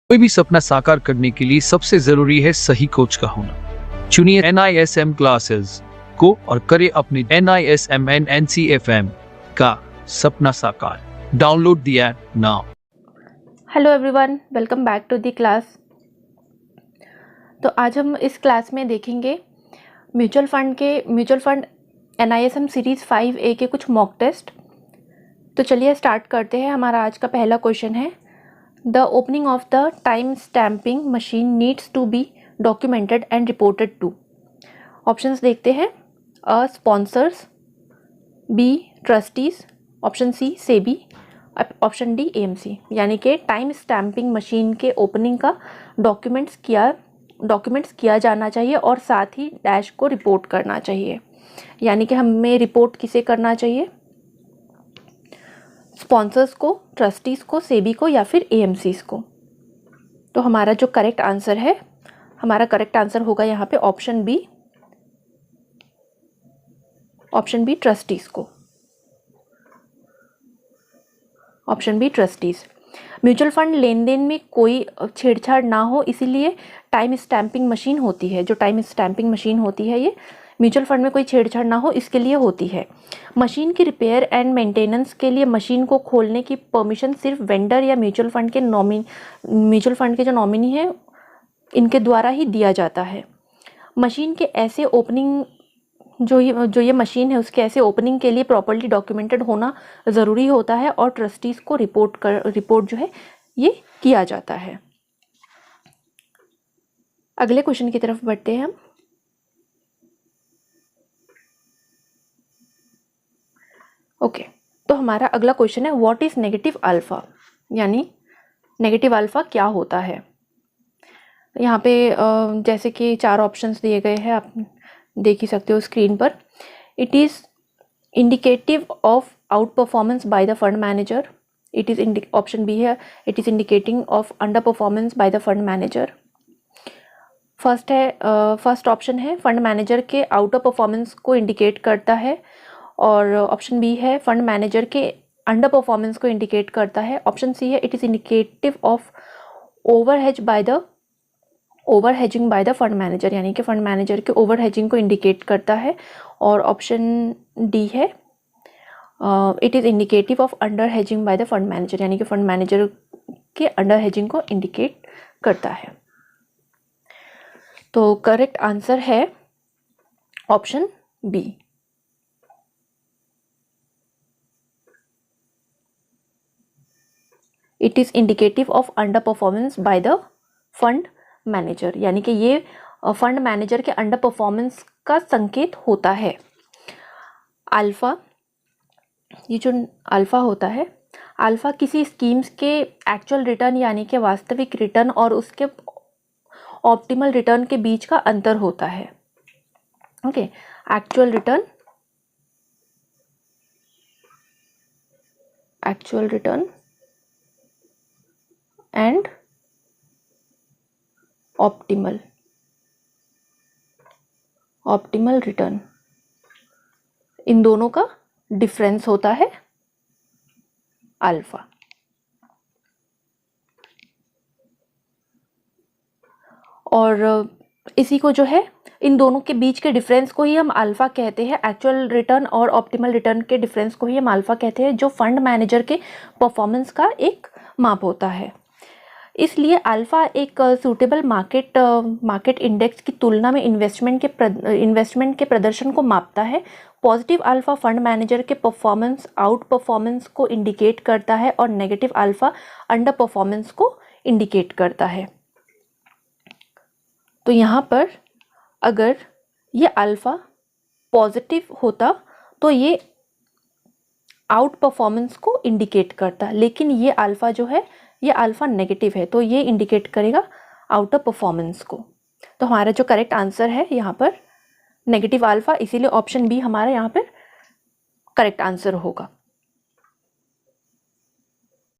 कोई भी सपना साकार करने के लिए सबसे जरूरी है सही कोच का होना। चुनिए NISM क्लासेस को और करें अपने NISM NCFM का सपना साकार। Download the app now. Hello everyone, welcome back to the class. तो आज हम इस क्लास में देखेंगे mutual fund NISM series 5A के कुछ मॉक टेस्ट। तो चलिए स्टार्ट करते हैं। हमारा आज का पहला क्वेश्चन है, the opening of the time stamping machine needs to be documented and reported to. Options देखते हैं। Sponsors, B trustees, option C SEBI, option D AMC। यानी कि टाइम स्टैम्पिंग मशीन के ओपनिंग का डॉक्यूमेंट्स किया जाना चाहिए और साथ ही डैश को रिपोर्ट करना चाहिए। यानी कि हमें रिपोर्ट किसे करना चाहिए, स्पॉन्सर्स को, ट्रस्टीज को, सेबी को या फिर AMCs को। तो हमारा जो करेक्ट आंसर है, हमारा करेक्ट आंसर होगा यहाँ पे ऑप्शन बी ट्रस्टीज को। Option B trustees. Mutual fund लेन देन में कोई छेड़छाड़ ना हो, इसीलिए टाइम स्टैम्पिंग मशीन होती है। जो टाइम स्टैम्पिंग मशीन होती है, ये म्यूचुअल फंड में कोई छेड़छाड़ ना हो इसके लिए होती है। मशीन की रिपेयर एंड मेंटेनेंस के लिए मशीन को खोलने की परमिशन सिर्फ वेंडर या म्यूचुअल फंड के जो नॉमिनी है इनके द्वारा ही दिया जाता है। मशीन के ऐसे ओपनिंग जो ये मशीन है उसके ऐसे ओपनिंग के लिए प्रॉपर्ली डॉक्यूमेंटेड होना ज़रूरी होता है और ट्रस्टीज़ को रिपोर्ट जो है ये किया जाता है। अगले क्वेश्चन की तरफ बढ़ते हैं हम। ओके, तो हमारा अगला क्वेश्चन है, व्हाट इज़ नेगेटिव अल्फ़ा। यानी नेगेटिव अल्फ़ा क्या होता है। यहाँ पे जैसे कि 4 ऑप्शंस दिए गए हैं, आप देख ही सकते हो स्क्रीन पर। It is indicative of outperformance by the fund manager. Option B है, it is indicating of under performance by the fund manager. First option है फंड मैनेजर के आउटर परफॉर्मेंस को इंडिकेट करता है, और ऑप्शन बी है fund manager के under performance को इंडिकेट करता है। ऑप्शन सी है, it is indicative of over hedging by the fund manager, यानी कि फंड मैनेजर के ओवर हेजिंग को इंडिकेट करता है। और ऑप्शन डी है, it is indicative of under hedging by the fund manager, यानी कि फंड मैनेजर के अंडर हेजिंग को इंडिकेट करता है। तो करेक्ट आंसर है option B. It is indicative of under performance by the fund manager, यानी कि ये फंड मैनेजर के अंडर परफॉर्मेंस का संकेत होता है। अल्फ़ा, ये जो अल्फ़ा होता है, अल्फ़ा किसी स्कीम्स के एक्चुअल रिटर्न यानी कि वास्तविक रिटर्न और उसके ऑप्टिमल रिटर्न के बीच का अंतर होता है। Okay, actual return and optimal return, इन दोनों का डिफरेंस होता है अल्फा। और इसी को जो है, इन दोनों के बीच के डिफरेंस को ही हम अल्फा कहते हैं। एक्चुअल रिटर्न और ऑप्टिमल रिटर्न के डिफरेंस को ही हम अल्फा कहते हैं, जो फंड मैनेजर के परफॉर्मेंस का एक माप होता है। इसलिए अल्फ़ा एक सूटेबल मार्केट इंडेक्स की तुलना में इन्वेस्टमेंट के प्रदर्शन को मापता है। पॉजिटिव अल्फ़ा फंड मैनेजर के आउट परफॉर्मेंस को इंडिकेट करता है और नेगेटिव अल्फ़ा अंडर परफॉर्मेंस को इंडिकेट करता है। तो यहाँ पर अगर ये अल्फ़ा पॉजिटिव होता तो ये आउट परफॉर्मेंस को इंडिकेट करता, लेकिन ये अल्फ़ा जो है ये अल्फ़ा नेगेटिव है, तो ये इंडिकेट करेगा आउटर परफॉर्मेंस को। तो हमारा जो करेक्ट आंसर है यहाँ पर नेगेटिव अल्फ़ा, इसीलिए ऑप्शन बी हमारा यहाँ पर करेक्ट आंसर होगा।